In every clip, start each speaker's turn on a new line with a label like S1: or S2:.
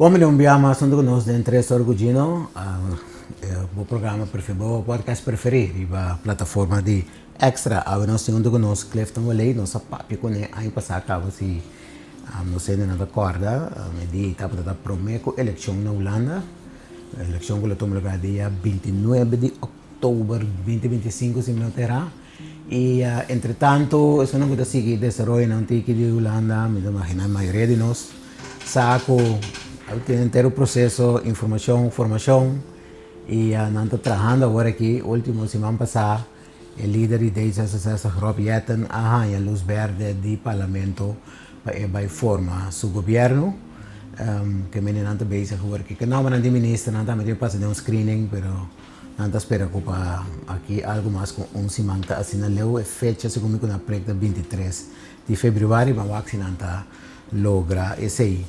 S1: Vamos enviar mais um dos nossos interesses orgulhino o programa preferido, o podcast preferido, e a plataforma de extra, a nós temos um nosso Clifton Valley, nossa papi com ele, aí passar acaba se não sei nem nada corda, me estava da promeco eleição na Holanda, a eleição que toma lugar dia 29 de outubro 2025 se não terá. E entretanto, isso não pode seguir desenvolvendo na antiga de Holanda, me imagino a maioria de nós saco tem inteiro processo informação, formação e não estou trabalhando agora aqui, último semana passada, o líder de associação Rob Jetten arranha luz verde de parlamento para formar seu governo, que me não está bem agora que não é de ministro, não está meio passando um screening, pero não está esperando para aqui algo mais com semana assim na leu é fecha segundo com a preta 23 de fevereiro, mas o que não está logra esse aí.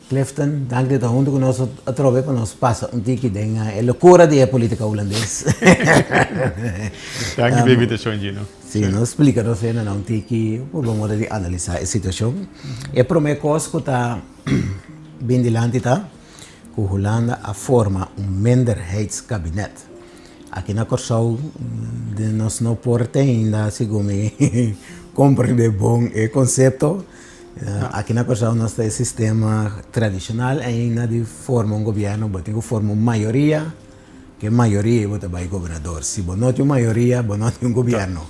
S1: Clifton, dank dat junto conosco outra vez para nós passar tiki denga é loucura de política holandesa.
S2: Dank pela invitação, Gino.
S1: Sim, nos explica nós não tiki, vamos de analisar a situação. E a primeira coisa que está bem dilante tá, que a Holanda a forma minderheidskabinet. Aqui na Corsau, nós não porta ainda, segundo me compreender bom o conceito. Aqui na Corsau nós temos sistema tradicional ainda de forma governo, mas tem que formar maioria, que maioria é o governador. Se não tem maioria, não tem governo.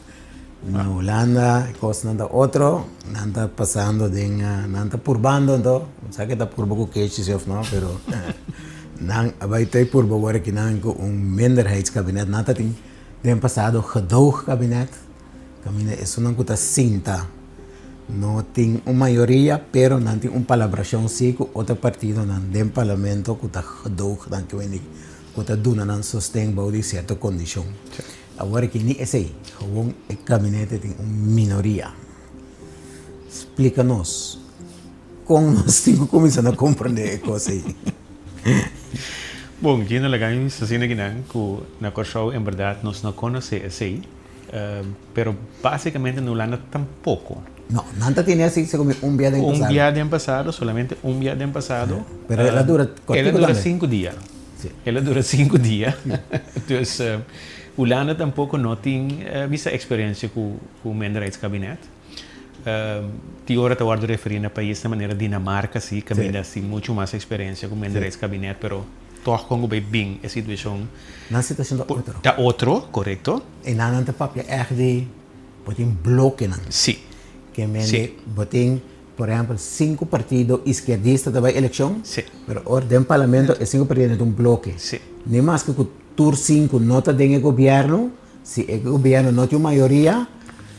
S1: Na Holanda, coisa não outro, não está passando, não está purbando, então, sabe que está purbo com o queixo, não, pero não vai ter purbo agora que não um minderheidskabinet, não tem passado gedoogkabinet, isso não está cinta. Não tem uma maioria, pero não tem palabração sim com outro partido não tem parlamento que está gedoog, que está dando não sustém de certa condição. Agora que nem esse aí, o gabinete tem uma minoria. Explica-nos como nós temos que começar a compreender a coisa aí.
S2: Bom, Gino, legal, assim que na Corsau, em verdade, nós não conhecemos esse aí, pero basicamente na Holanda tampouco.
S1: No, nada tiene así como un viaje en pasado.
S2: Un viaje en pasado, solamente un viaje en pasado.
S1: Pero ela dura
S2: 5 días.
S1: Sí.
S2: Ela dura 5 días. Entonces, Holanda tampoco no tiene vista experiencia con el minderheidskabinet. Die ahora te voy a referir a países de manera Dinamarca, sí, que sí. Tiene mucho más experiencia con el minderheidskabinet, pero toch como bem a situação.
S1: Na situação da outro.
S2: Da outro, correto.
S1: E na nanta papel echt die botin bloque nan.
S2: Sim.
S1: Que me botin, por exemplo, 5 partidos esquerdistas da eleição.
S2: Sim.
S1: Pero or den parlamento é 5 partidos de um bloque.
S2: Sim.
S1: Nem mais que o tur 5 nota den governo, se o governo não tem maioria,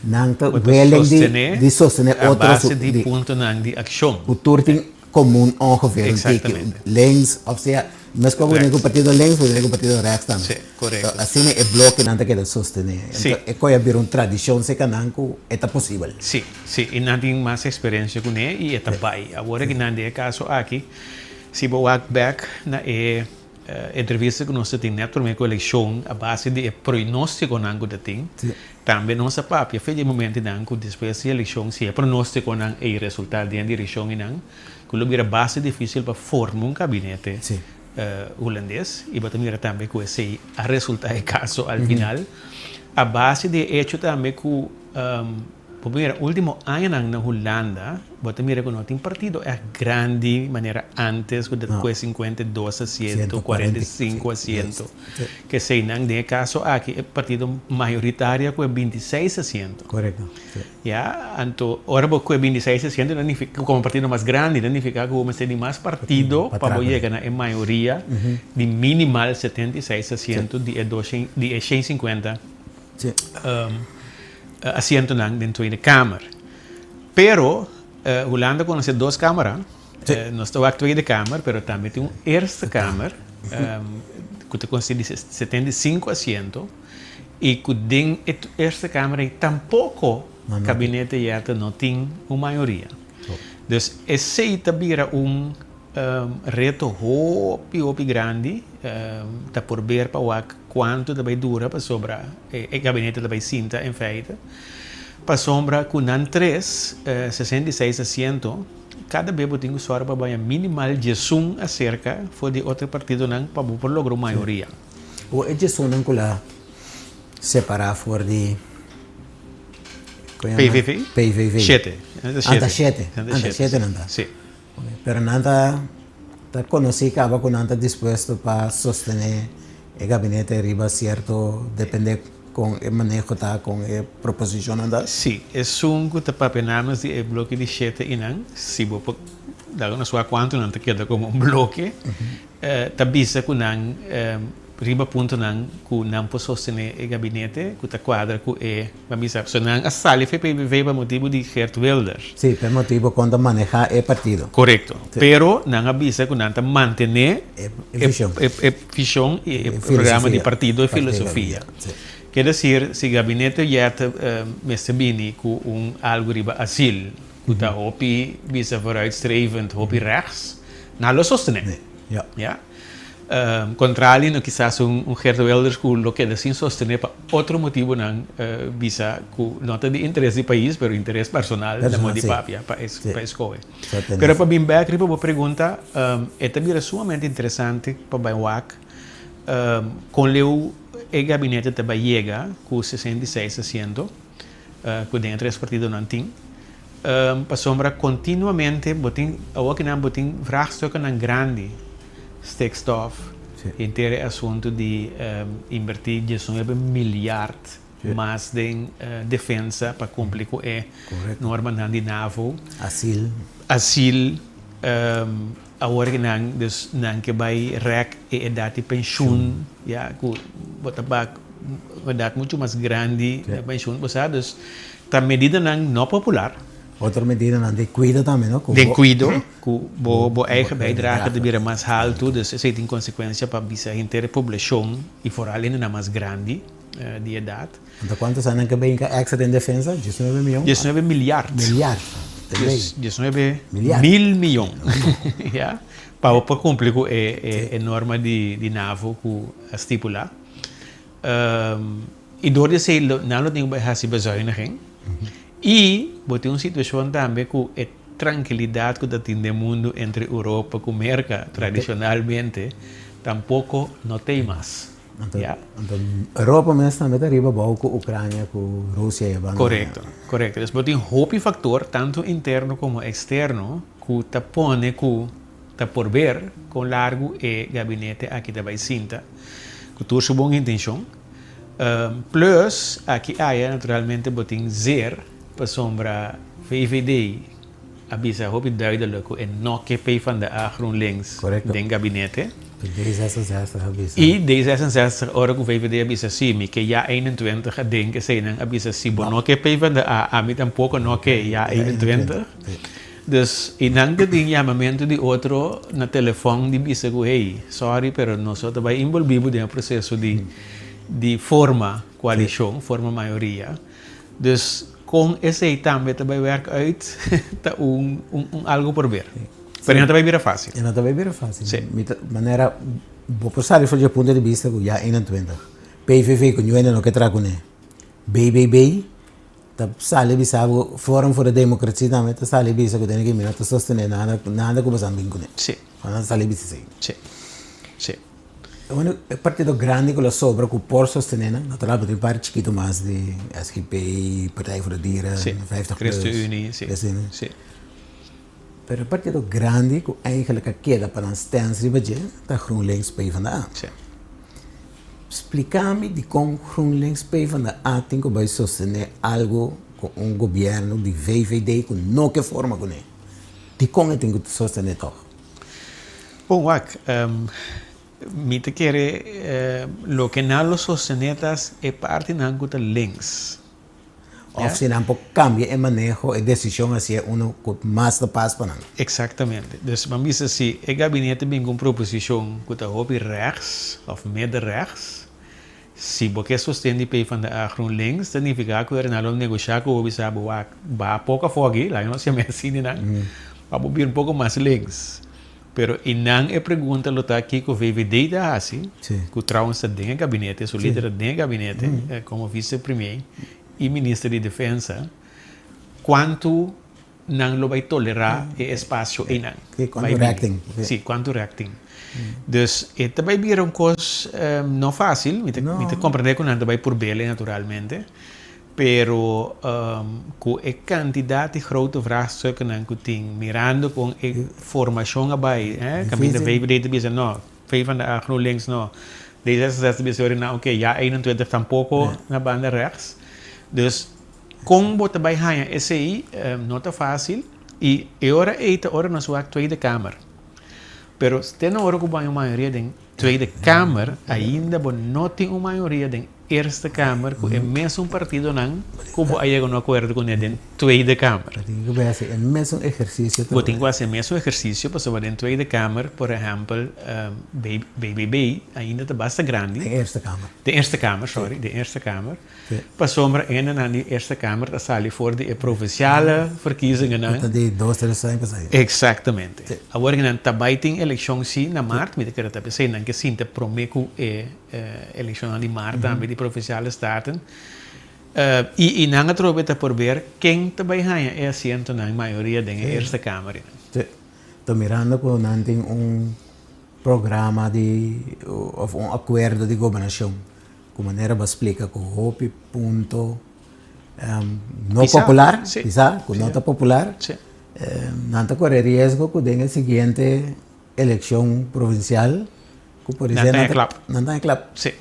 S1: não tá willing de sostener outros.
S2: A base de ponto não de ação.
S1: O tur tem comum ongeveer.
S2: Exatamente.
S1: Links, of seja, mas como o partido links, o partido rechts também.
S2: Sim, correto.
S1: Então, assim é bloco não tem que sostener. Então, é que haver uma tradição se cananco é possível.
S2: Sim, sim, e não tem mais experiência com ele e é também. Agora que não é caso aqui, se vou back na entrevista que nós temos na eleição, a base de prognóstico que tem, também nossa papia, efetivamente, depois da eleição, se é prognóstico o resultado da eleição, que é a base difícil para formar gabinete holandês, e também que esse resultado é caso ao final. A base de hecho também que o último ano na Holanda, que não tem partido é grande de maneira antes, que foi 52%, 45%, que se não tem caso aqui, é partido majoritário que é 26%.
S1: Correto.
S2: Então, agora que é 26%, significa como partido mais grande, significa que vamos ter mais partido para chegar na maioria de minimal 76% de 150 assento dentro da Câmara. Pero, Holanda conhece 2 câmaras. Nós estamos aqui na Câmara, mas também tem uma terceira Câmara, que considera 75 assentos, e que dentro da terceira Câmara tampouco o gabinete não tem uma maioria. Então, esse também era reto hopi grande, por ver para quanto também dura para sobrar o gabinete também sinta em feita para sombra com 66 assentos cada vez boting usar para banhar minimal de sum acerca foi de outro partido não para por lograr maioria.
S1: O é de sonan kula separar for de
S2: PVV?
S1: PVV.
S2: 7.
S1: Anda 7. Anda 7 nanda.
S2: Sim.
S1: Pero nanda ta conocí que estava com nanda disposto para sostener o gabinete riba certo depende com o manejo tá com a proposição nanda.
S2: Sim, é um que está penamos de bloco de 7 e não, se você dá uma sua quanto não te queda como bloco, tá bisa que não riba ponto não que não pode sostener o gabinete, que tá quadra que é, vamos dizer, so não a sala foi PVV para motivo de Geert Wilders.
S1: Sim, por motivo quando manejar o partido.
S2: Correcto. Sí. Pero não avisa que não mantener visão e programa de partido e filosofia.
S1: Sí.
S2: Quer dizer, se o gabinete já está bem com algo riba asilo, que está hopi visa vooruitstrevend, hopi rechts, não lo sostener.
S1: Ja.
S2: Ja? Contrário, no quizás Geert Wilders que lo queda sin sostener para outro motivo não visa que não tem de interesse do país, mas interesse personal da mão de papia para escolher. Pero para bem back, para a pergunta, é também sumamente interessante para o WAC, com o gabinete também chega com 66%, que dentro desse partido não tem, para sombra continuamente, botin vraagstukken aan grande, stikstof, inteiro assunto de invertir 19 miljard mais de defesa para cumprir com a norma de NAVO. Asil, agora que não que vai rec e idade de pensioen, ja, que bota uma idade muito mais grande de pensioen, dus a medida não popular.
S1: Outra medida não de cuida também, não?
S2: De cuido, que o eigen bijdrage de weer mais alto, dus isso tem consequência para a inteira população e for além na mais grande de idade.
S1: Então quantos anos que vem extra em defesa? 19 milhões?
S2: 19 miljard. 19 mil milhões. Ja? Para cumprir com a norma de NAVO que estipula. E door de sei não tem que fazer bezuiniging. E botar uma situação também com a tranquilidade que tem no mundo entre Europa e América tradicionalmente, tampouco não tem mais.
S1: Então, Europa mesmo também está arriba com a Ucrânia, com a Rússia.
S2: Correto. Então, botar um fator, tanto interno como externo, que está pone que está por ver com largo e gabinete aqui também sinta, que torce boa intenção. Plus, aqui há naturalmente botar zero para sombra VVD, avisa hoop duidelijk en nog P van de A GroenLinks den gabinete. E D66 ora que o VVD avisa sim, que já 21 den que sei não avisa sim, bom não que P van de A mim tampouco não que já 21. Dus e não que tem chamamento de outro na telefone de bisa que hey, sorry, pero nós só vai envolvido no processo de forma coalição, forma maioria. Dus com esse também werk uit algo por ver. Pero não vai vir fácil.
S1: Não vai vir fácil.
S2: Sim.
S1: De maneira, vou passar do ponto de vista que já 21. PVV que não é no que trago né. BBB, tá sale bisabo Fórum for a Democracia também tá sale bisa que tem que mirar tá sostener nada que você bem com né.
S2: Sim.
S1: Quando sale bisa sim.
S2: Sim.
S1: Bueno, el partido grande que lo sobra, que por sostener, naturalmente un par chiquito más de SGP, Partij voor de Dieren, 50
S2: ChristenUnie, sí.
S1: Pero el partido grande que eigenlijk queda para un stance de budget, está GroenLinks PvdA.
S2: Sí.
S1: Explícame de cómo GroenLinks PvdA tiene que sostener algo con un gobierno de VVD que no que forma con él. De cómo tiene que sostener todo.
S2: Bom, Wak, mi te quiere lo que no lo sostenetas es parte de la links.
S1: Of se não cambia o manejo e decisão hacia uno com mais de paz para nós.
S2: Exatamente. Dus vamos dizer assim, o gabinete tem uma proposição que está op rechts of midden rechts. Se você sustém de van de GroenLinks, significa que er não negociar com o bisabo va pouca fogo, lá não se assim não. Vamos vir pouco mais links. Pero não é pergunta lo tá aqui que o VVD da assim, que o Traun está dentro do gabinete, o líder dentro do gabinete, como vice-premier e ministro de Defesa, quanto nang lo bay tolerar e espaço inang.
S1: Quanto reacting.
S2: Sim, quanto reacting. Dus ito bay birong kos não fácil, me te compreender que não bay por bele naturalmente. Pero com a quantidade de grote vraagstukken en kuting mirando com a formação abai, kami de vijf deden bisa no, vijf van de GroenLinks no, D66 bisa rin na oké, ja 21 tampoco na banda rechts. Dus kung bota bay hanya SCI não tá fácil e ora ora na sua Tweede Kamer. Pero tem na hora que a maioria da Tweede Kamer ainda não tem uma maioria da Eerste Kamer, que é mesmo partido não, que aí no acordo com ele da Tweede Kamer.
S1: Tem que ser o mesmo exercício.
S2: Tem que ser o mesmo exercício, para saber da Tweede Kamer, por exemplo, BBB ainda está bastante grande.
S1: De Eerste Kamer.
S2: De Eerste Kamer, sorry, de Eerste Kamer. Para sombra ainda na Eerste Kamer, está ali voor de provinciale verkiezingen.
S1: Dat die 2-3 anos aí.
S2: Exatamente. Agora que não também tem eleição sim na março, mas que está pensando não que sim te prometo eleição de março também de provinciale staten. E não trobe te por ver quem também ganha assento na maioria da Eerste Kamer.
S1: Estou mirando que não tem programa de ou acordo de governação. De maneira para explicar que o ponto não popular, quizá, com nota popular, não está correr risco que tenha a seguinte eleição provincial, que por exemplo, não está em claro.
S2: Sim.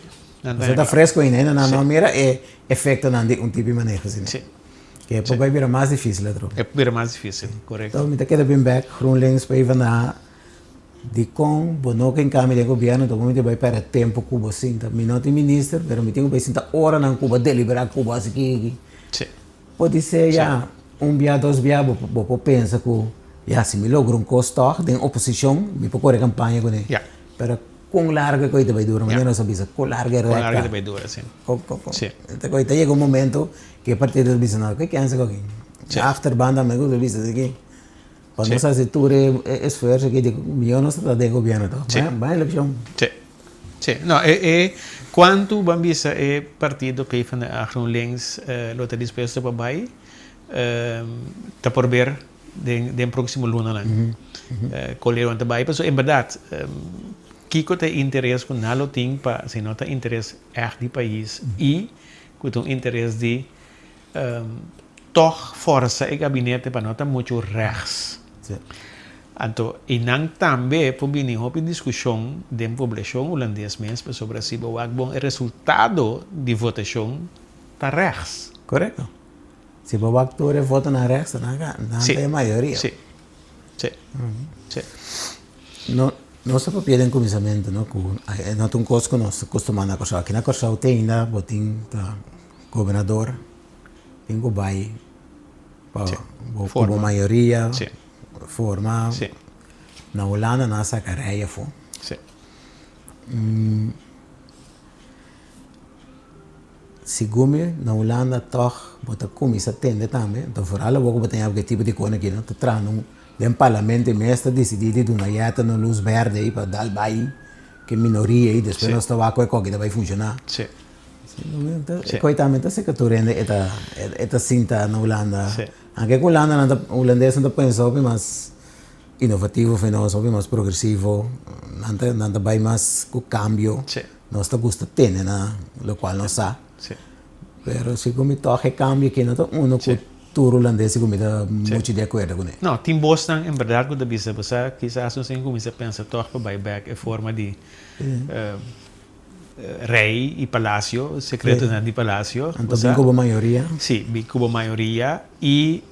S1: Você está fresco ainda, não mira é efeito não de tipo de manejo, assim. Que é para virar mais difícil,
S2: é virar mais difícil, correto.
S1: Então, me está querendo bem back, GroenLinks para ir na de com bono que em caminho de governo, então me vai para tempo Cuba sinta, me não tem ministro, mas me tem que sinta hora na Cuba deliberar Cuba aqui. Pode ser já dia, 2 dia, vou pensar que já se me logra custo de oposição, me pode correr campanha com ele. Pero com larga coisa vai durar, mas não sabe com larga
S2: com larga vai durar, sim.
S1: Então coisa chega momento que a partir do business, que cansa com aqui. After banda me gusta business aqui. Quando você se ture esforço que de milhões de governo, vai eleição.
S2: Sim. Não, quanto bambisa é partido que van de GroenLinks lo está disposto para vai, está por ver de próximo luna lá. Colher onde vai, mas em verdade, Kiko tem interesse com nalo ting para se não tem interesse echt de país e com tem interesse de toch força e gabinete para não ter muito rechts. Então, e não também por vir em discussão da população holandesa mesmo sobre se o resultado de votação está rechts.
S1: Correto. Se o actor vota na rechts, não tem maioria.
S2: Sim.
S1: Não se pode em começamento, não tem coisa que nós costumamos a coisa. Aqui na coisa tem ainda botin governador, tem que vai para a maioria. Forma na Holanda na sacareia foi segundo na Holanda toch bota começa tende também então fora lá vou botar algum tipo de coisa aqui não tá no parlamento mesmo decidido de uma yata no luz verde aí para dar vai que minoria aí depois nós está com que vai funcionar coitamente se que tu rende esta cinta na Holanda anche con l'Holanda holandese non penso mas innovativo fenoso mas progressivo nanda vai mas con cambio non sta gusta tiene lo qual non sa pero se come toque cambio che non uno cultura holandese come da molto di accordo con
S2: no tim Boston in verdade quando bisa você quizás assim começa a pensar toque vai back é forma de rei e palácio, secreto de palácio.
S1: Então, bem como a maioria?
S2: Sim, bem como a maioria. E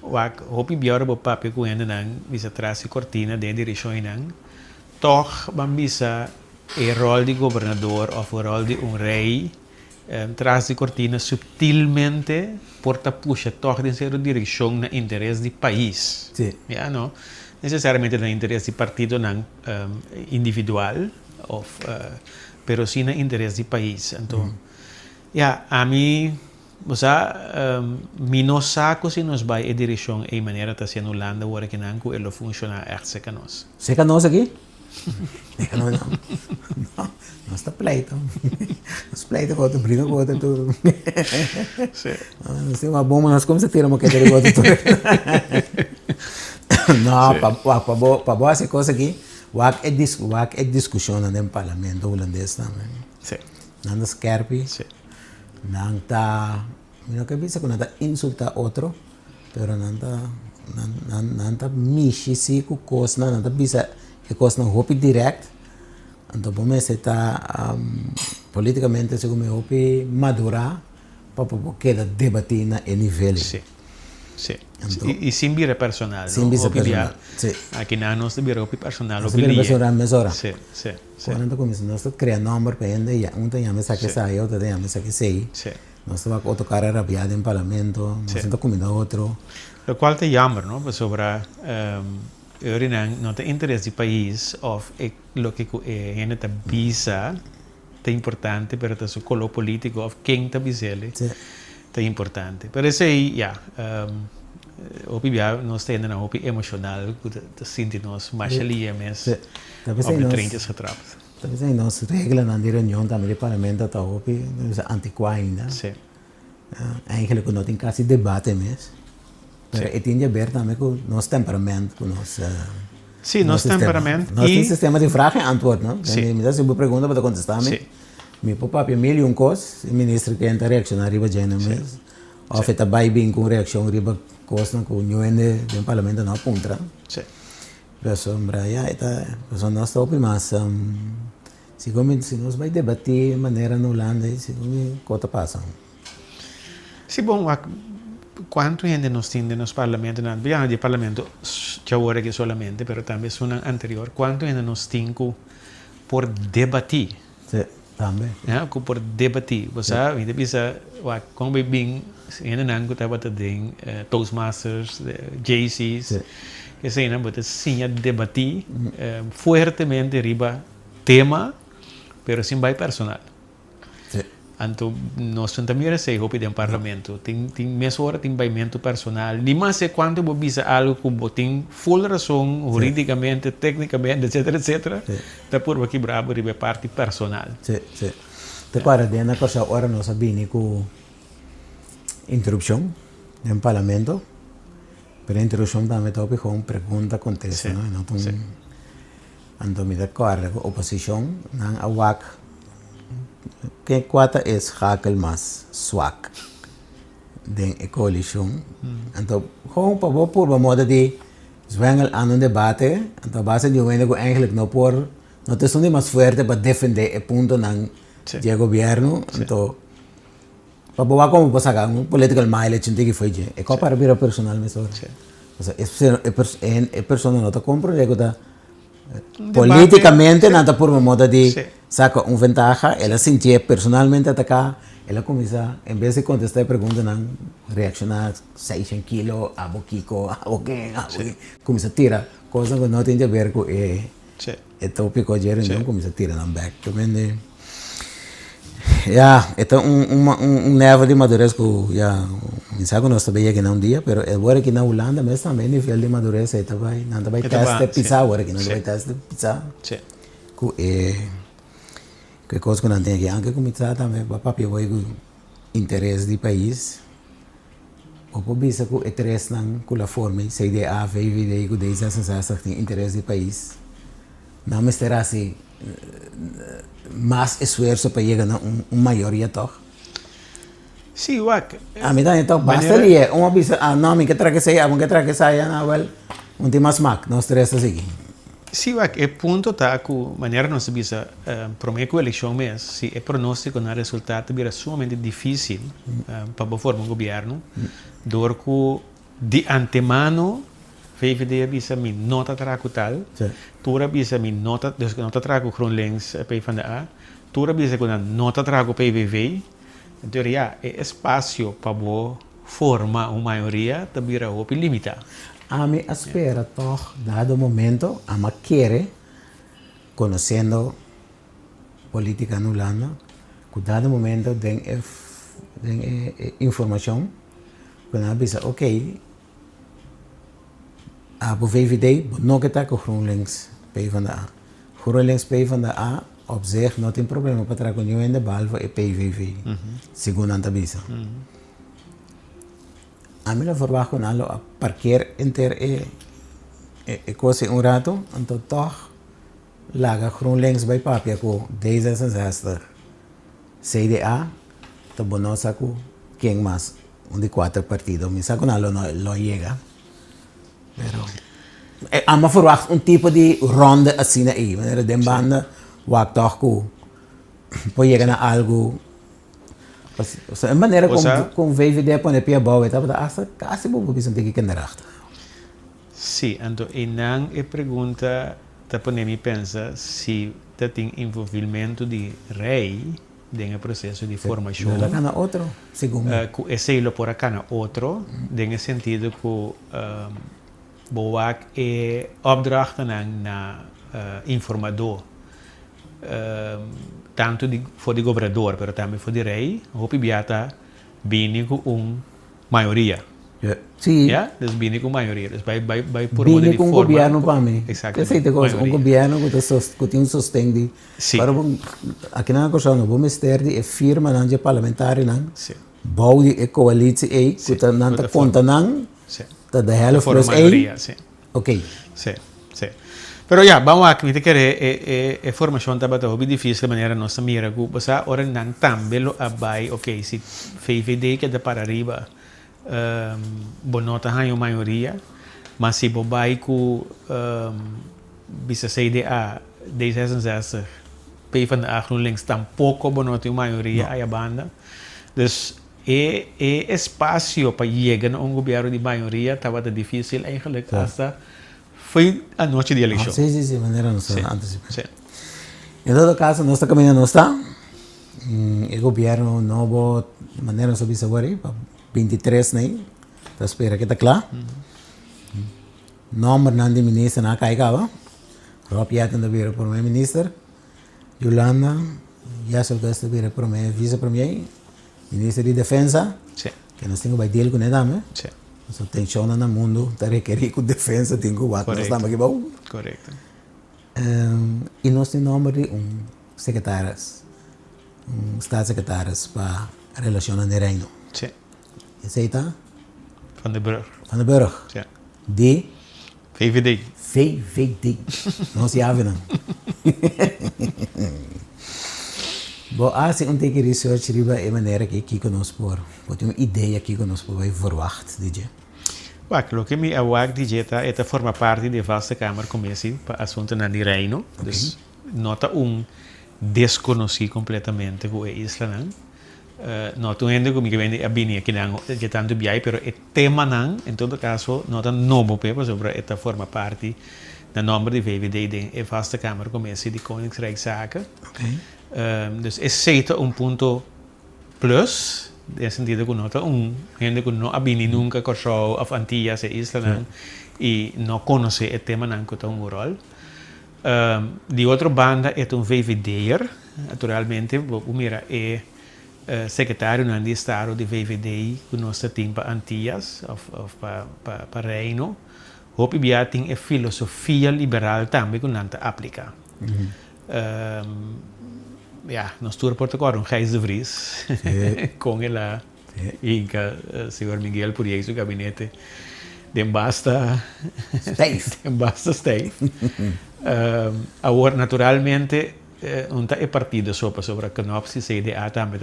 S2: o que biara o papel que ainda não, bisa traz a cortina de direção não, toch bambisa o rol de governador ou o rol de rei, traz a cortina subtilmente porta puxa toch de ser direção na interesse do país.
S1: Sim.
S2: Ja, não necessariamente na interesse do partido não individual. Pero sim no interesse do país. Então, a mim, não saco se nos vai em direção e maneira está sendo Holanda agora que não ele funciona echt seca nós.
S1: Seca nós aqui? Digo, no está pleito. Os pleito com outro, briga com outro, tudo.
S2: Sim.
S1: Não sei, uma bomba, nós como se tira uma queda de outro, tudo. Não, para boa essa coisa aqui, o é discussão no parlamento holandês também.
S2: Sim.
S1: Não é skerpie,
S2: Sim.
S1: não está, não que pensa que não está insultar outro, pero não está mexer com coisa, não está pensa que coisa não hopi direct, então por mim se está politicamente se como hopi madurar para poder debater na nível.
S2: Sim. Sim. E sem vira personal.
S1: Sem vira personal. Sim.
S2: Aqui na nós vira personal.
S1: Nós vira personal mesmo.
S2: Sim. Sim.
S1: Quando começamos a criar número para ainda, um tem a mesa que sai, outro tem a mesa que sai.
S2: Sim.
S1: Nós temos outro cara rabiado em parlamento, nós estamos comendo outro.
S2: O qual é jammer, não? Sobre não tem interesse do país of o que é ainda tá bisa é importante, pero tá o colo político of quem tá bisele. É importante. Pero isso aí, hopi nós temos na hopi emocional, que sentimos mais ali mesmo. Op de treintjes getrapt.
S1: Talvez aí nós regras na reunião também do parlamento tá hopi, antiquado ainda.
S2: Sim.
S1: Eigenlijk não tem quase debate mesmo. Pero é tinha ver também com nosso temperamento, com nosso
S2: sim, nosso temperamento
S1: e sistema de vraag en antwoord, não?
S2: Sim.
S1: Me dá se pergunta para contestar me. Mi papa pe milhão coisas, o ministro que entra reacionar riba jena mesmo. Of eta bai bem com reação riba coisa com nhoende do parlamento na puntra.
S2: Sim.
S1: Pero ya eta, pues nós está opi mas se nós vai debater de maneira na Holanda, se como cota passa.
S2: Sim, bom, quanto gente nós temos nos parlamentos, não é de parlamento já agora que solamente, mas também é uma anterior, quanto gente nós temos por debater.
S1: Sim, também.
S2: Por debater. Você ainda pensa, como bem, ainda não que estava tendo Toastmasters, JCs, que se ainda botar sim a debater fortemente riba tema, pero sem vai personal. Então, nós também recebemos o parlamento. Tem mesmo hora tem baimento personal. Nem mais é quando você diz algo que tem full razão, juridicamente, tecnicamente, etc. Tá por aqui bravo riba parte personal.
S1: Sim. Te para de na cosa hora nós sabini com interrupção no parlamento. Pero a interrupção também topi com pergunta contesta, não? Então me declara a oposição não awak que quata é schakel mas swak den coalição. Então com para por modo de zwengel aan een debate, então base de que eigenlijk não por não te sonde mais forte para defender o ponto não de governo. Então para boa como para sacar political mileage não tem que foi é só para vir personal mesmo. É pessoa não está comprometida tá politicamente não está por modo de saca ventaja, ela sentia personalmente atacar, ela começa em vez de contestar a pergunta não reaccionar 600 kg a boquico a começa a tirar coisa que não tem a ver com é tópico de não começa a tirar na back também então nível de madurez que me sabe nós também aqui não dia, pero agora aqui na Holanda mas também nível de madurez aí também não vai testar pizza agora aqui não vai testar pizza que coisa que não tem aqui anche começar também para papel vai com interesse do país ou por bisa com interesse não com a forma CDA VVD com 10 sensações tem interesse do país não me será assim mais esforço para chegar a maioria toch?
S2: Sim,
S1: a mim então basta ali uma bisa não me que traga que saia não well um tem mais mac nós três assim.
S2: Sim, o ponto está que a maneira nós bisa prometer que a eleição mesmo, se é pronóstico no resultado vira sumamente difícil para formar um governo, dor que de antemano VVD bisa min nota trago tal, tura bisa min nota trago GroenLinks PvdA, tura bisa com nota trago PVV, então é espaço para formar uma maioria também é limitado.
S1: A mí espera toch, dado momento, a me quiere, conociendo política en Holanda, que dado momento den información, cuando avisa, ok, a VVD, no que está con GroenLinks, PvdA, GroenLinks P van de A op zich não tem problema para trazer com ainda behalve é PVV, segundo a Antabisa. A mim verwacht com algo a parquear inter coisa rato, então toch laga GroenLinks bij papia com D66, CDA, te bonosa com quem mais, de 4 partidos. Me sabe com algo não chega. Pero ama verwacht tipo de ronda assim aí, maneira de banda, wak toch com pode chegar a algo. O sea, a maneira como VVD põe pia boa, tá para essa quase bobo bisa tem que kenderacht.
S2: Sim, então e não é pergunta tá para me pensa se tá tem envolvimento de rei dentro processo de formação.
S1: Lá cana outro, segundo.
S2: Com esse lo por acá outro, dentro sentido que boa é opdrachten na informador. Tanto voor de governador, pero também voor de rei, hoop biata bini com maioria.
S1: Sim.
S2: Ja, dus bini com maioria. Dus bij por
S1: bini com governo para mim.
S2: Exacto.
S1: Essa é a coisa, governo que tem sustento de.
S2: Sim.
S1: Para aqui na coisa não, vamos ter de firma não de parlamentar não.
S2: Sim.
S1: Bouw die coalitie aí, que tá não tá conta não.
S2: Sim.
S1: Tá da helft plus
S2: maioria, sim.
S1: Ok.
S2: Sim, sim. Pero ja, vamos aqui, me querer a formação tá bata hobby difícil maneira nossa mira ku basta ora nan tambelo abai, ok, se VVD que é da para arriba, bonota a maioria, mas se bobai ku bisa CDA, D66, P van de A GroenLinks tampouco bonota a maioria a banda. Dus espaço para chegar a governo de maioria estava difícil eigenlijk hasta foi a noite de eleição.
S1: Sim, maneira não está antecipada.
S2: Sim.
S1: Em todo caso, nossa caminho não está. O governo novo, de maneira não sabe saber, para 23, né? Está espera que está claro. Nome não de ministro não cai cá. Rob Yatten da vira primeiro-ministro. Yolanda, Yassel Gasta vira vice-premier. Ministro de Defesa.
S2: Sim.
S1: Que nós temos dele com ele também.
S2: Sim.
S1: Nós temos no mundo, está requerido com defesa, tem que nós estamos aqui bom.
S2: Correto.
S1: E nós temos nome de secretários, staatssecretários para relacionar com o reino.
S2: Sim.
S1: Esse aí está?
S2: Van den Burg.
S1: Van den Burg.
S2: Sim.
S1: De?
S2: VVD.
S1: VVD. Não se abre não. Bom, assim, tem que research riba é maneira que aqui conosco por, pode uma ideia aqui conosco vai verwacht, DJ.
S2: Wacht, lo que me awak DJ esta forma parte da vasta Câmara Comissão para assunto na reino. Okay. Dus nota desconheci completamente o isla não. Nota ainda como que vem a bini que tanto biai, pero o tema não, em todo caso, nota novo pepa sobre esta forma parte da nome de VVD da vasta Câmara Comissão de Koningsrijkszaken.
S1: Okay.
S2: Dus é zeker ponto plus, no sentido que nota gente que não abini nunca correu a Antillas e Isla não, e não conhece o tema não que tem rol. De outra banda é VVDer, naturalmente, mira é secretário de Estado de VVD que nós temos para Antillas ou para Reino. Hope que tem a filosofia liberal também que não aplica. Ja, nós estamos por agora Gijs de Vries, com ela, e o senhor Miguel por aí, seu gabinete, de basta stijf. Agora, naturalmente, é partido sobre a canopse CDA também,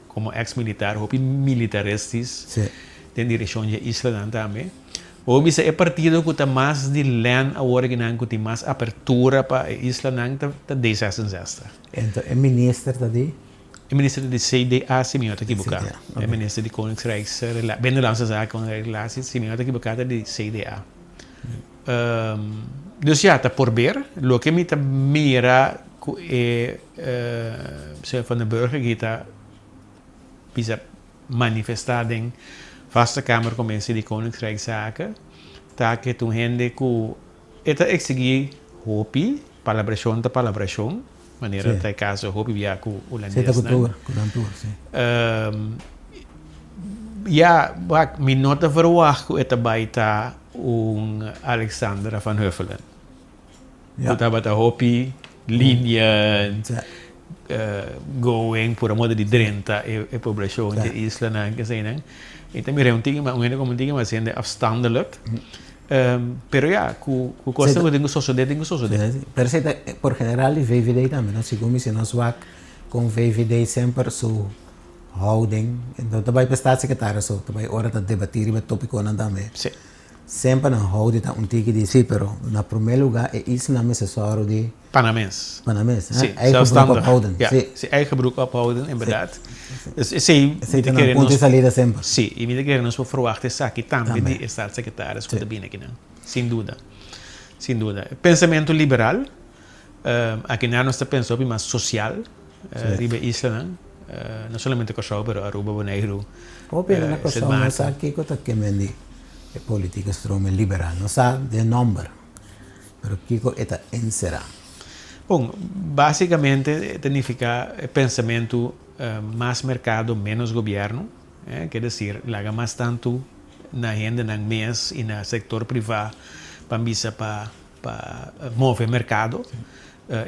S2: como ex-militar, militaristas, tem direção de Isla também. Ou bisa é partido que tem mais de land agora que tem mais abertura para a isla não tá D66.
S1: Então é ministro dali?
S2: É ministro de CDA, se me não equivocado. É ministro de Koningsrijks Binnenlandse Zaken en Relaties, se me não equivocado de CDA. Dus ja, tá por ver. Lo que me tá mira é Van den Burg que tá bisa manifestar em Vaste Kamer Commissie de Koningsrijkszaken. Taak het toen hende ku eta exigir hopi palabração ta palabração. Maneira até caso hopi via ku holandês. Ja, bak mi nota verwacht ku eta baita Alexandra van Huffelen.
S1: Ja.
S2: Kutaba ta hopi, linha,
S1: Ja.
S2: going, por modo de 30 e população
S1: Ja.
S2: de isla na gezien. Então, me reunti, mas um como tinha, mas ainda afstandelijk. Pero ja, ku kosten we dingen zoals dit, dingen zoals dit.
S1: Pero sí, por general, el VVD también, ¿no? Según si nos va con VVD siempre su houding. Entonces, também para staatssecretaris, so, também hora de debatir met tópico na também.
S2: Sim.
S1: Sempre na houding tá tiki de si, pero na primeiro lugar é isso na necessário de
S2: Panamens.
S1: Panamês,
S2: Sim,
S1: eigen broek ophouden.
S2: Ja,
S1: Sim.
S2: zijn eigen broek ophouden, inderdaad. Dus sim,
S1: Esse é um ponto de salida sempre.
S2: sim, e me querem nos verwachten aqui também de staatssecretaris
S1: Sim.
S2: de binnen, sem dúvida. Sem dúvida. Pensamento liberal, aqui não está pensando mais social, riba isla, não somente Curaçao, pero Aruba, Bonaire.
S1: Opera na Curaçao, não sabe que coisa que mendi é política strome liberal, não sabe de número, pero Kiko está encerrado.
S2: Bom, basicamente significa pensamento mais mercado, menos governo, quer dizer, laga mais tanto na renda, na mês e no setor privado para mover mercado,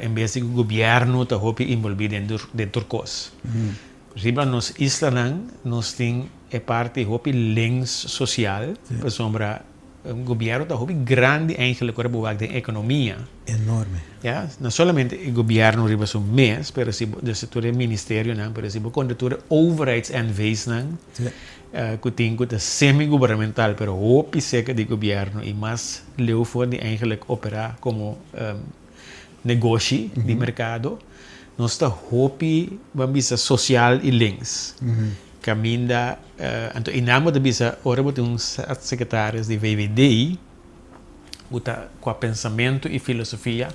S2: em vez de o governo está envolvido dentro coisas. Por exemplo, nos islas nós temos a parte links social, por sombra o governo está grande eigenlijk para a economia.
S1: Enorme.
S2: Ja, não somente o governo riba um mês, pero se do setor do ministério não, por exemplo, quando tu overheidsaanwijs não, que tem que semi-governamental, pero hopi seca de governo e mais leu for de eigenlijk operar como negócio de mercado, nós está hopi vamos social e links. Caminda, então inamo de bisa ora botar uns secretários de VVD, uta com pensamento e filosofia,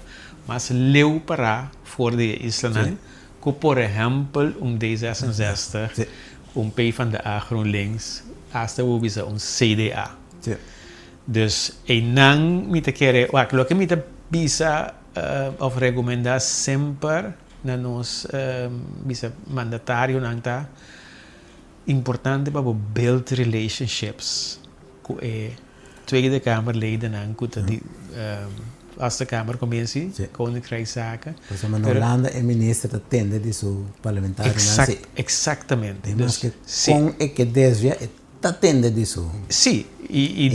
S2: mas leu para fora de Island, que por exemplo D66, P van de A GroenLinks, hasta o bisa CDA. Dus não me te quer, o que me te bisa of recomendar sempre na nos bisa mandatário não tá importante para build relationships com Tweede Kamerleden aan die als de Kamercommissie, Koninkrijkszaken.
S1: Dus in Holanda en minister atende de seu parlamentar.
S2: Exactamente.
S1: Dus com é que desvia atende disso.
S2: Sim, e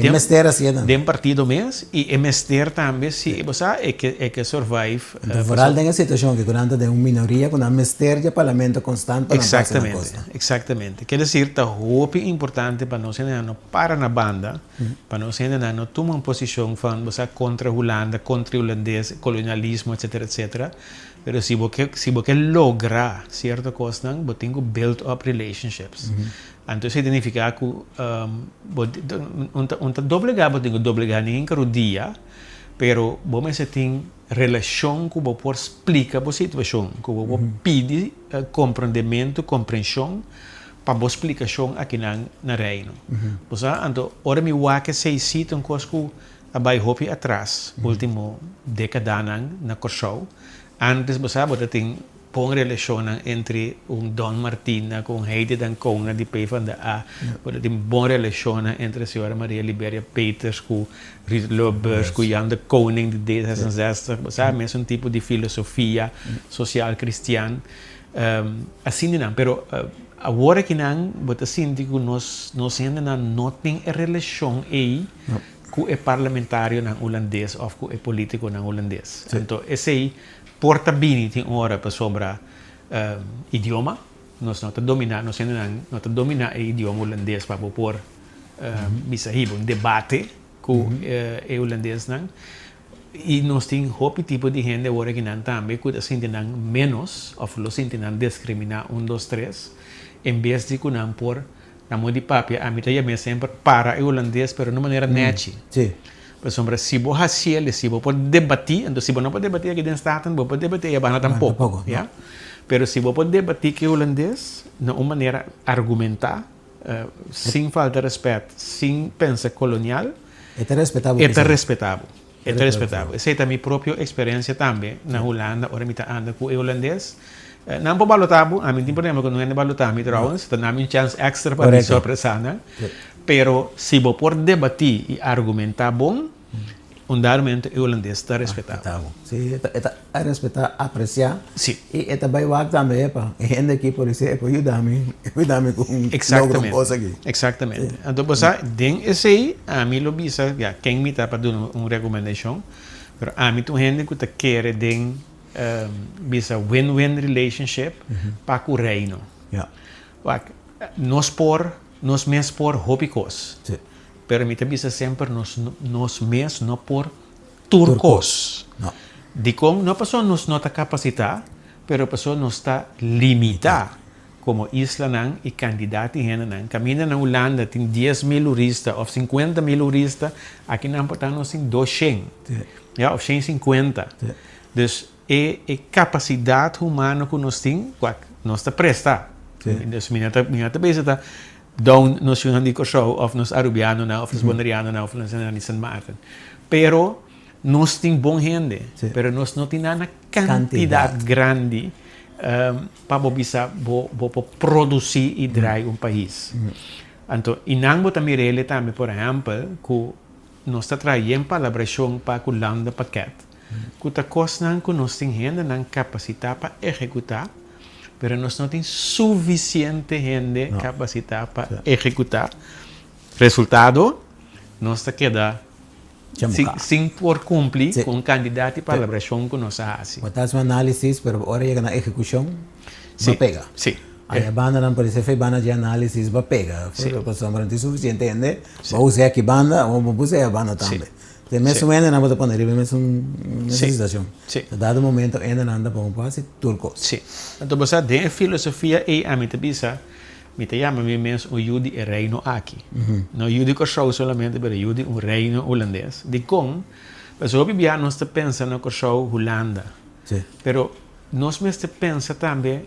S1: dem
S2: partido mesmo e mester também se você é que survive.
S1: Então, vooral tem a situação que quando tem uma minoria, quando a mester de parlamento constante
S2: Exatamente. Quer dizer, tá hope importante para nós não para na banda, para nós não tomar uma posição você contra Holanda, contra o holandês, colonialismo, etc. Pero se você logra certa coisa, você tem que build up relationships. Então, isso significa que doblegar nem cada dia, pero você tem relação que você pode explicar a situação, que você pede compreendimento, compreensão para a explicação aqui na reino. Então, ora me que se cita uma coisa que vai hopi atrás, último década na Curaçao, antes você tem uma relação entre Don Martina com Heidi Dancona de P van de A, você tem uma boa relação entre a senhora Maria Liberia Peters com Ruud Lubbers, com Jan de Koning de D66, você mesmo tipo de filosofia social cristã, assim não, pero agora que não, você sente que nós ainda não tem a relação aí com o parlamentário holandês ou com o político holandês. Então, esse aí porta bem tem hora para sobre idioma, nós não dominar o idioma holandês para pôr bisa um debate com o holandês não. E nós temos tipo de gente agora que não também que assim não menos ou los não discriminar 1, 2, 3 em vez de que não por na mão de papel a mitad é sempre para o holandês pero de maneira nete. Por exemplo, se você hacer, se você pode debater, então se você não pode debater aqui dentro do Estado, você pode debater a banda tampouco, yeah? Pero se você pode debater que o holandês, de uma maneira argumentar, sem falta de respeito, sem pensar colonial,
S1: é respetável.
S2: Essa é a minha própria experiência também na Holanda, ora me anda com o holandês. Não pode balotar, a mim tem problema quando não é balotar, me trouxe, então dá-me chance extra para me surpreender, né? Pero se você pode debater e argumentar bom, ondarmente holandês está respetável.
S1: Tá bom. Sim, é respeitar, apreciar.
S2: Sim.
S1: E é também o que também é para gente aqui por isso é para ajudar-me com
S2: Exactamente.
S1: coisa aqui.
S2: Exactamente. Então, você tem esse aí, a mim lo bisa, quem me está para dar uma recomendação, mas a mim tu gente que quer den bisa win-win relationship para o reino.
S1: Ja.
S2: Nós mes por hobbycos.
S1: Sim.
S2: Pero mi bisa sempre nos mes no por turcos.
S1: Não.
S2: De como não passou nos nota capacitar, pero passou nos está limitar. Como isla nang e candidato hena nang. Camina na Holanda tem 10.000 turistas ou 50.000 turistas, aqui não importa nós tem 200.
S1: Sim.
S2: Ja, of 150.
S1: Sim.
S2: Dus a capacidade humana que nós temos, nós está presta. Dus minha cabeça está down nos Juhandico Show, of nos Arubiano na, of nos Bonariano na, of nos San Martin. Pero nós temos bom gente, pero nós não temos uma quantidade grande para bisa produzir e drive país. Então, inang também ele também, por exemplo, que nós está trazendo palabração para o landa paquete. Que está costando que nós temos gente na capacidade para executar, pero nós não temos suficiente gente capacidade para executar. Resultado, nós está queda sem por cumprir com o candidato e palabração que nós fazemos.
S1: Botas uma análise, pero agora chega na execução, não pega.
S2: Sim.
S1: Aí a banda não pode ser feita banda de análise, vai pegar. Porque a pessoa não tem suficiente, entende? Vou usar aqui banda, vou usar a banda também. Tem mesmo ainda não pode pôr, ele mesmo necessitação. Dado momento ainda não anda para um passe turco.
S2: Sim. Então você tem a filosofia e a minha bisa, me chama mesmo o judi e reino aqui. Não judi que show solamente, mas judi um reino holandês. De com, mas o bibia nós está pensando que show Holanda.
S1: Sim.
S2: Pero nós mesmo pensa também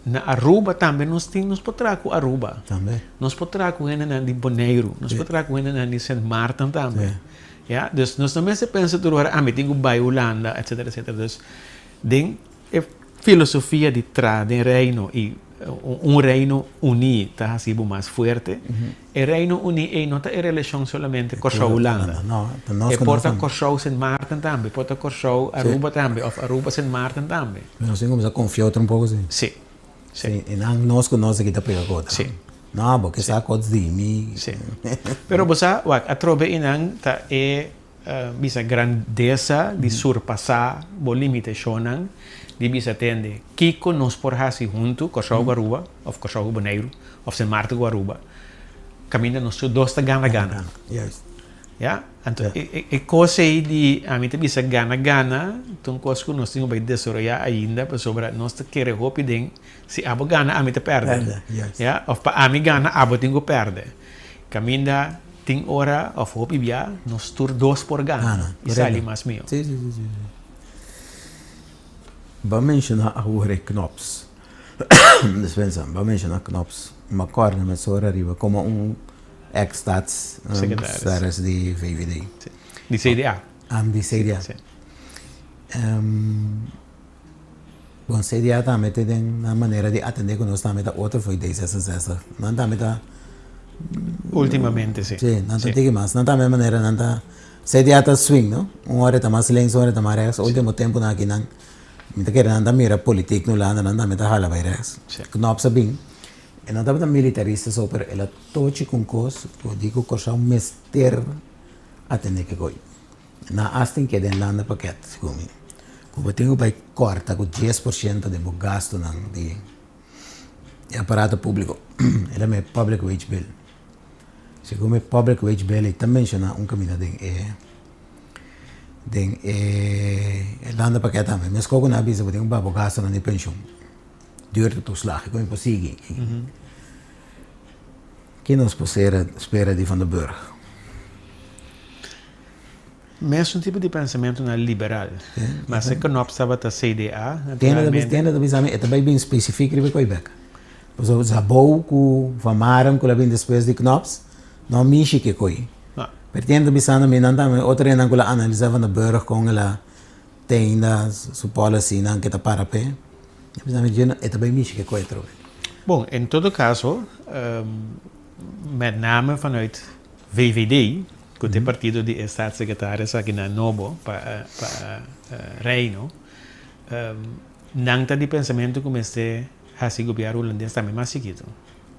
S2: na Aruba também nós temos por trago Aruba.
S1: Também.
S2: Nós por trago ainda na de Bonaire, nós por trago ainda na de Saint Martin também. Ja, dus nós também se pensa tudo agora, me tenho vai Holanda, etc, etc. Dus den filosofia de trás, den reino e reino unido, tá assim mais forte. O reino unido é não tá em relação solamente com a Holanda.
S1: Não,
S2: é porta com a Saint Martin também, porta com a Aruba também, ou Aruba Saint Martin também.
S1: Nós temos que confiar um pouco assim.
S2: Sim.
S1: Sim. E nós que nós aqui tá pegando.
S2: Sim.
S1: Não, porque sabe coisas de mim.
S2: Sim. Pero você, a trobe inang tá bisa grandeza de surpassar o limitação de bisa tende Kiko nos por hasi junto com a Aruba, ou com a Bonaire, ou Saint Martin com Aruba. Caminha nos dois tá gana.
S1: Yes.
S2: Ja, então e coisa aí de a mim bisa gana, então coisa que nós temos vai desenvolver ainda para sobre nós querer hope den se abo gana a mim perde. Ja, ou para a mim gana abo tenho perde. Caminha tem hora of hope via nós tur dois por gana. E sai mais meu.
S1: Sim. Vamos mencionar agora knops. Dispensa, vamos mencionar knops. Uma corda met zora arriba como ex-stats secretários de VVD.
S2: De CDA.
S1: De CDA. Bom, CDA também tem uma maneira de atender que nós também da outra foi D66. Não também da
S2: ultimamente sim.
S1: Sim, não tem mais. Não também maneira não tá CDA tá swing, não? Uma hora tá mais lento, uma hora tá mais rex. Último tempo na aqui não. Me tá querendo andar mira político no lado, não também tá hala vai rex. Knops bem. E não estava militarista só, mas ela toche com coisa, eu digo que é um mestre atender que coi. Na astem que den landa paquete, como eu tenho vai corta com 10% de meu gasto de aparato público. Ela é public wage bill. Se como é public wage bill, ele também menciona caminho de landa paquete também. Mas como na bisa, eu tenho babo gasto de pensão. Duurt toeslag, ik kom je zeggen. Que nos espera de Van den Burg?
S2: Mesmo tipo de pensamento na liberal, mas é que não precisava da CDA.
S1: Tenda da bisame, é também bem específico de Quebec. Pois o zabou que vamaram que lá bem depois de Knops, não mixe que coi. Pertendo da bisame, me não também outra ainda que lá analisava na Burg com ela tenda, su policy não que tá para pé. É também mixe que coi trouxe.
S2: Bom, em todo caso, met name vanuit VVD, que o partido de staatssecretaris aqui na Nobo, para Reino, nanta de pensamento como este hasi governo holandês também mais seguido.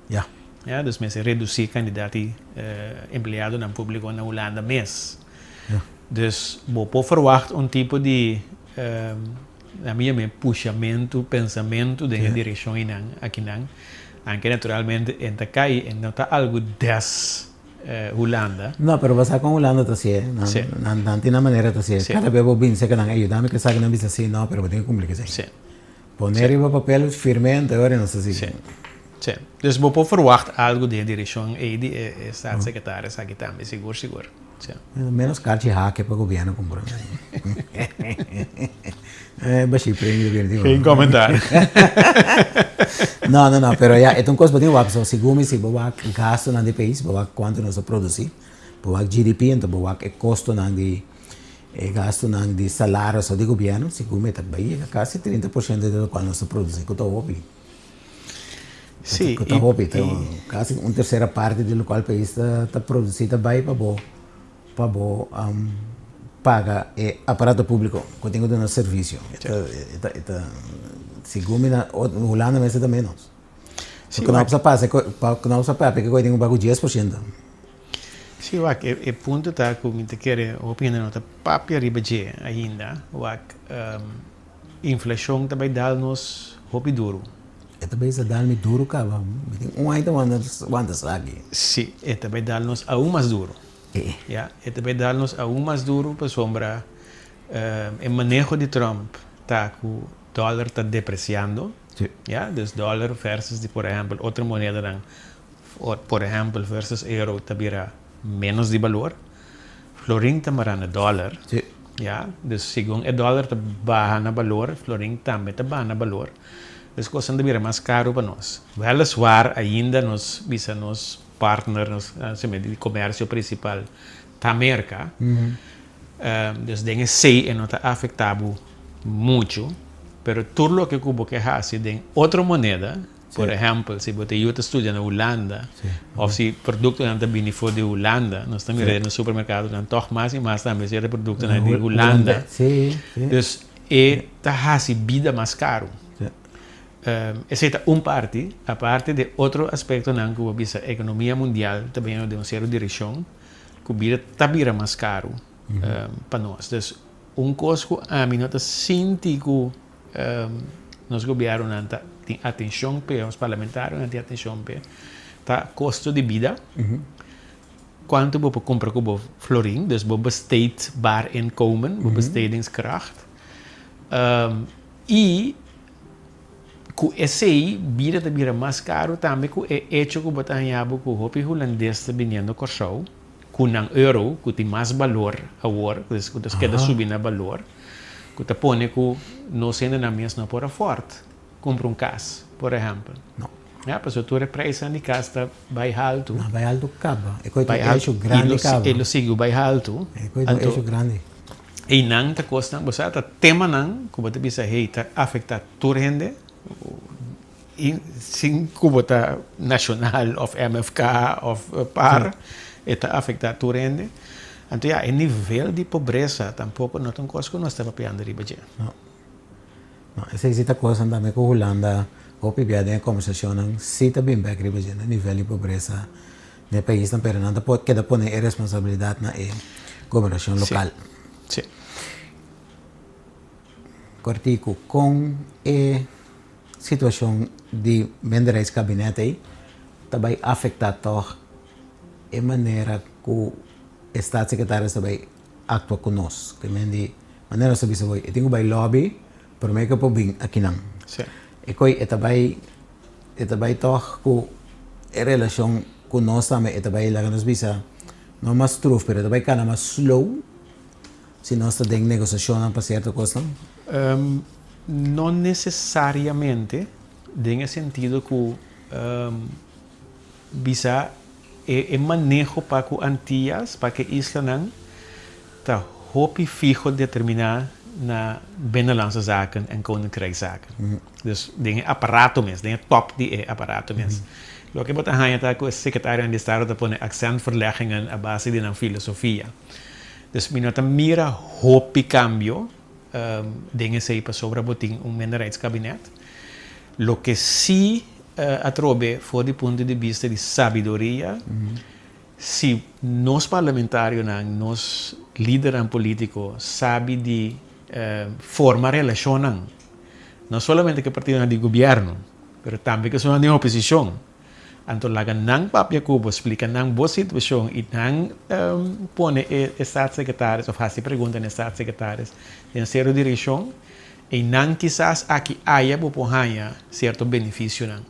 S1: Ja.
S2: Ja, dus mensen reduzir candidato empleado no público na Holanda mês.
S1: Ja.
S2: Dus você verwacht tipo de na minha puxamento, pensamento de direção aqui não, aunque naturalmente entra cai e não está algo des Holanda.
S1: No, pero basta con Holanda también,
S2: Sí.
S1: no tiene manera también.
S2: Sí.
S1: Cada vez vos vince que ayúdame que saque una visa así, no, pero tengo que cumplir que
S2: Sí.
S1: Poner
S2: Sí.
S1: en papel firme ahora no sé si.
S2: Sí. Sí. Dus você verwacht algo de direção e de staatssecretaris aqui também, seguro. Sí.
S1: Menos carchi haque para gobierno comprar. Bashi prende bien.
S2: Geen commentaar.
S1: No, pero ya, es un cosa que tengo que si gumi si boa gasto na de país, boa quanto nós produzir, boa GDP, então boa que custo na de gasto na de salário só de governo, si gumi tá bem, quase 30% do qual nós produzir, que tá hobby.
S2: Sim.
S1: Que tá hobby, então quase uma terceira parte do qual o país tá produzindo bem para bo paga aparato público que tem no serviço. Se gumi na Holanda mas é menos.
S2: Sim,
S1: Porque não precisa passar, porque não precisa passar, porque tem um bagulho 10%.
S2: Sim, o ponto está que eu quero opinião da papia ribaje ainda, inflação também dá-nos hobby duro.
S1: É também se dá me duro, cara. Ainda wanda sabe.
S2: Sim, também dá-nos aún mais duro. Ja, também dá-nos aún mais duro para sombra o manejo de Trump está com o dólar está depreciando.
S1: Sim.
S2: Ja, dus dólar versus de, por exemplo, outra moeda dan, por exemplo, versus euro tabira menos de valor. Florin tamara na dólar.
S1: Sim.
S2: Ja, dus segundo o dólar tá baja na valor, florin também tá baja na valor. Dus coisa tabira mais caro para nós. Weliswaar ainda nos bisa nos partner nos de comércio principal da América. Dus dingen sei e não tá afetado muito. Pero tudo lo que Cuba que hace de outra moneda, por exemplo, se você estuda na Holanda, ou se produto não também for de Holanda, nós também no supermercado não toch mais e mais também se produto na de Holanda.
S1: Sim.
S2: Dus tá hace vida mais caro. Essa é parte, a parte de outro aspecto na Cuba, bisa economia mundial também de uma certa direção, que vida tá vira mais caro para nós. Dus coisa que a mim não tá sentindo nos governo não tem atenção para os parlamentares não tem atenção para tá custo de vida quanto você compra com florin dus você besteedt inkomen você bestedingskracht e com esse vida também mais caro também com é hecho que você tem com o hopi holandês vindo corso com um euro que tem mais valor agora dus que queda subir na valor que te põe que não sendo na mesma por forte compra casa por exemplo
S1: não
S2: ja para o teu preço de casa está bem alto
S1: não vai alto caba é coisa
S2: alto
S1: grande caba
S2: ele sigue bem alto
S1: é coisa grande
S2: e não te custa você tá tema não que você bisa tá afeta tua renda e sim que tá nacional of MFK of par está afeta tua renda. Então, o nível de pobreza tampouco não é uma coisa que nós estamos pegando de baixo.
S1: Não, essa é a coisa também com a Holanda, o PIB de conversação, se está bem back no nível de pobreza no país, também não pode quedar pôr a responsabilidade na governação local.
S2: Sim.
S1: Cortico, com a situação de Menderes gabinete aí, também afeta a maneira que staatssecretaris também atua conosco. Que de maneira sabe se vai. Eu tenho vai lobby, por meio que eu bem aqui não.
S2: Sim.
S1: E coi é também toch com a relação conosco também é também lá nos bisa não mais truf, pero também cana mais slow. Se nós temos negociação para certa coisa.
S2: Não necessariamente, tem sentido que bisa é manejo para que antias, para que isla não tá hopi fijo determinar na binnenlandse zaken en koninkrijkszaken. Dus dingen apparaten mensen, dingen top die apparaten mensen. Lo que bota hanya ta ko secretario de Estado te pone accentverleggingen a base de een filosofia. Dus minota mira hopi cambio dingen sei pa sobre boting un minderheidskabinet. Lo que sí atrobe voor die punto de vista de sabiduria, si nos parlamentarios, nos líderes políticos saben de formar relaciones, no solamente que partido de gobierno, pero también que son de oposición. Então, laga nang papia Cuba explica nang boa situação e nang pone staatssecretários ou faz pergunta em staatssecretários em certa direção e nang quizás aqui haya bupohanya certo benefício nang.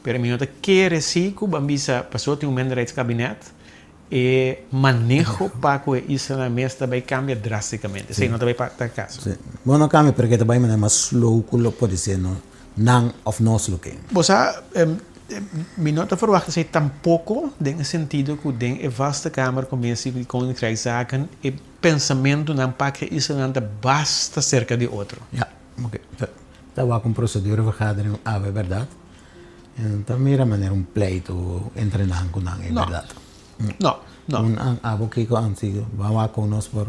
S2: Pero minota quer sim Cuba bisa passou tem minderheidscabinet e manejo para que isso na mesa vai cambiar drasticamente. Sim, não vai para caso.
S1: Sim. Bom, não cambia porque também é mais slow que pode ser no nang of nos looking.
S2: Bosa mi nota verwachten zij tampoco in het sentido que den e vaste Kamer Commissie de Koninkrijkszaken e pensamento não para que isso não basta cerca de outro.
S1: Ja, oké. Estava com procedura vergadering, é verdade. Então, mira maneira pleito entre nang com nang, é verdade.
S2: No.
S1: Porque que antigo, vamos com nós por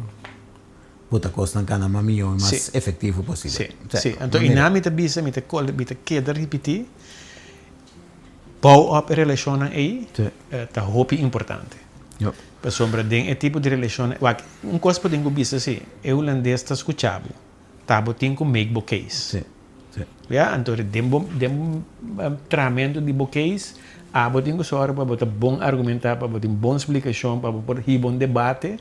S1: puta costa cana mamio mais efetivo possível.
S2: Sim. Então, e na mita bisa, mita queda repetir, bouw op relationen aí, tá hopi importante.
S1: Ja.
S2: Para sombra den tipo de relação, coisa pode ingubir assim, eu holandês tá escutado, tá botin com make bouquets.
S1: Sim.
S2: Ja, então dem tratamento de bouquets, botin com sora para botar bom argumentar, para botar bom explicação, para botar bom debate.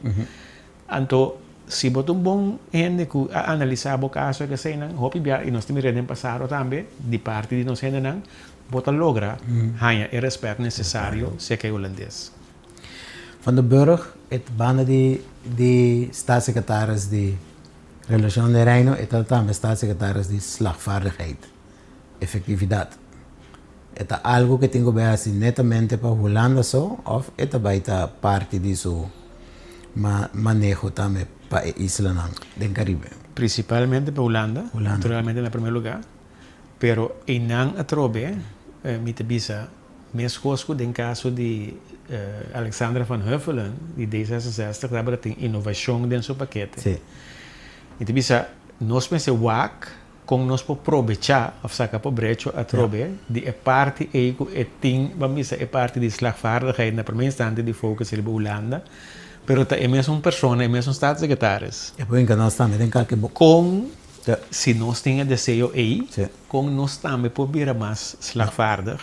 S2: Então, se botar bom gente que analisar o caso que sei não, hopi bia e nós temos redem passado também, de parte de nós ainda não, bota logra hanya o respeito necessário se que holandês.
S1: Van de Burg, het banen die staatssecretaris die Relação de Reino, het também staatssecretaris die slagvaardigheid, effectividad. Het is algo que tengo que ver así netamente para Holanda so, of het is parte de su manejo también para Isla del Caribe.
S2: Principalmente para Holanda, naturalmente en primer lugar, pero en atrobe mi te bisa mes cosco den caso de Alexandra van Huffelen de D66 dat tem inovação dentro do paquete.
S1: Sí.
S2: Mi te bisa nos pense wak com nos po aproveitar of saca po brecho atrobe de parte ego ting vamos é parte de slagvaardigheid na primeira instante de focus in Holanda. Pero é mesmo persona, é mesmo staatssecretaris.
S1: E poi nós também tem que
S2: com se nós temos desejo aí, com nós também podemos mais slagvaardig.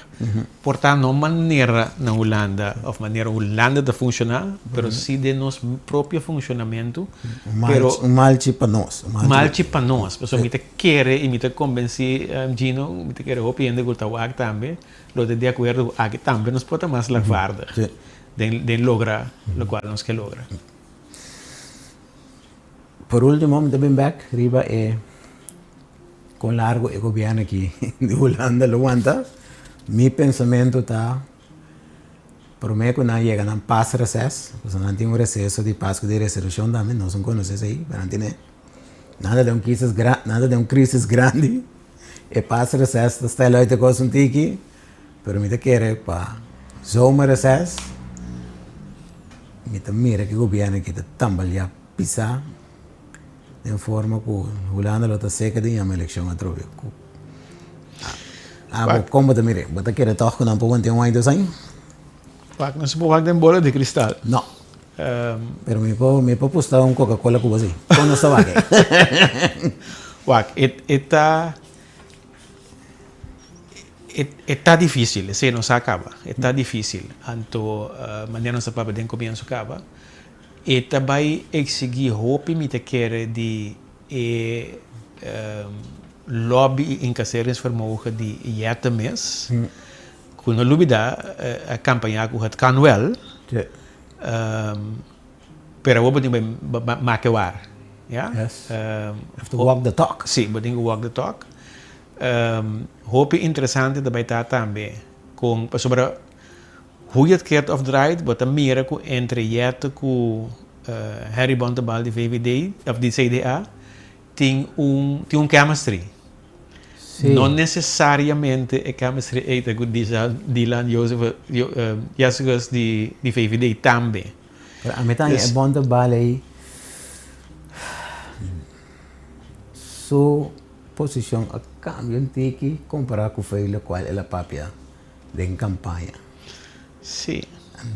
S2: Portanto, não maneira na Holanda, ou maneira Holanda de funcionar, mas sim de nosso próprio funcionamento.
S1: Malchi para nós.
S2: Malchi para nós. Pessoal, me quer e me convencer, Gino, me quer opinar que o Wag também, lo de acordo aqui também nós podemos mais slagvaardig. De lograr lo cual nos que logra.
S1: Por último, também back, riba con largo el gobierno aquí de Holanda lo aguanta. Mi pensamiento está, por mí que no llega a paz receso, pues no tiene un receso de paz de resolución también, no son conoces ahí, pero no tiene nada de un crisis grande. El paz receso está el otro cosa un tiki, pero me te quiere para zomer receso. Me mira que o governo que está também pisar de forma que Holanda lo está seca de uma eleição a troca. Como te mire, você quer toch que não pode ter um 2 anos?
S2: Não se pode ter bola de cristal.
S1: Não. Pero me pode postar Coca-Cola com você. Como não estava aqui?
S2: Está difícil, se não se acaba. Está difícil. Então, maneira não se pode ter começo acaba. E também exigir hope me te quer de lobby em caseres vermogen de jette mes. Kun no lobby da a campanha ku het kan wel. Pero we moeten maken waar. Ja?
S1: Yes. Have to walk the talk.
S2: Sim, we moeten walk the talk. Hoop interessante daarbij staat também com sobre hoe je het keert of draait, wat er meer entre jette ku Harry Bontebal de VVD of de CDA tem um chemistry. No necessariamente é que mas reita com Dylan Joseph Jessica's de VVD também.
S1: A mim também é bom trabalhar aí. Sua posição a câmbio tem que comparar com o feio qual é a papia de campanha.
S2: Sim.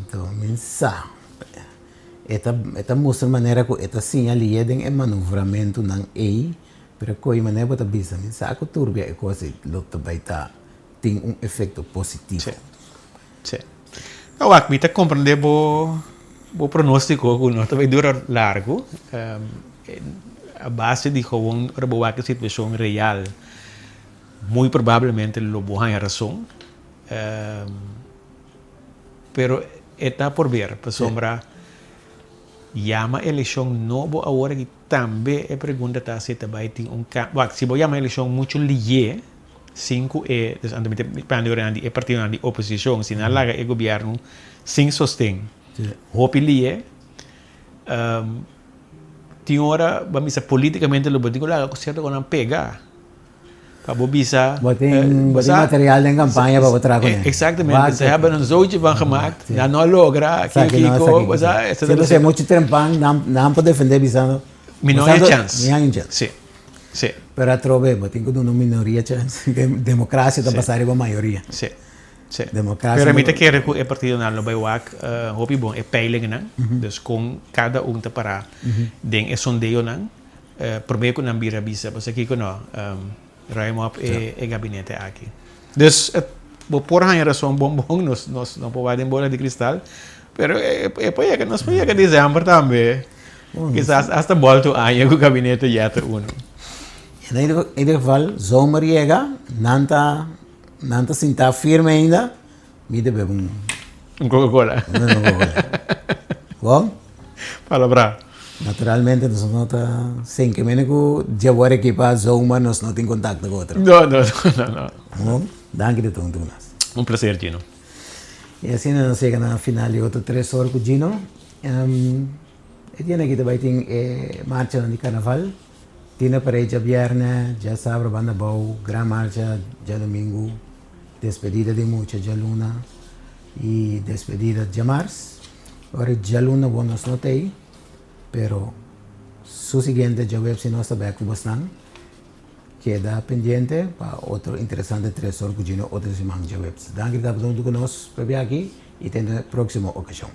S1: Então, mensa. Esta mostra maneira que esta sinaliza de manovramento não é, pero coi maneira bota bisa, mensa a turbia é coisa luta vai tá tem efeito positivo.
S2: Sim. Sim. Eu acho que compreender o pronóstico que não vai durar largo. A base de gewoon rebuar que situação real, muito provavelmente lo boa razão. Pero está por ver, para sombra llama eleição novo agora que também é pergunta está se também tem se vou chamar eleição muito lié 5 é desandamente pandorando é partido de oposição se não larga o governo sem sostém hope lié tem hora vamos dizer politicamente lo botigo lá certo quando pega para bisa
S1: botin material de campanha para botar com
S2: exatamente se hebben een zootje van gemaakt ja não logra kiko
S1: se você muito trempang não pode defender bisando
S2: minoria chance
S1: sim
S2: sim
S1: pero trove botin com uma minoria chance democracia da passar para maioria
S2: sim sim
S1: democracia
S2: pero mita quer que é partido não vai wak hopi bom é peilingen não dus com cada te para den é sondeio não prometo que não vira bisa porque aqui não Raimop e gabinete aqui. Dus por hanya razão bom nós não podemos bola de cristal, pero é que nós podemos dezembro também. Quizás hasta volto ano com o gabinete já tá uno.
S1: Em ieder geval, zomer chega, nanta sinta firme ainda, me deve
S2: Coca-Cola.
S1: Bom?
S2: Palabra.
S1: Naturalmente, nós não está sem que menos que já vou aqui para zomer, nós não tem contato com outro.
S2: Não.
S1: Bom, danke de tudo.
S2: Um prazer, Gino.
S1: E assim nós chegamos na final de outro 3 horas com Gino. E tiene que também tem marcha de carnaval. Tiene para já viernes, já sábado, banda boa, gran marcha, já domingo, despedida de muita já luna e despedida de março. Agora já luna, bom, nós não tem. Pero su siguiente ya web si no está back bastante queda pendiente para otro interesante 3 horas que otro semana ya web. Danke por todo que nos aquí y hasta la próxima ocasión.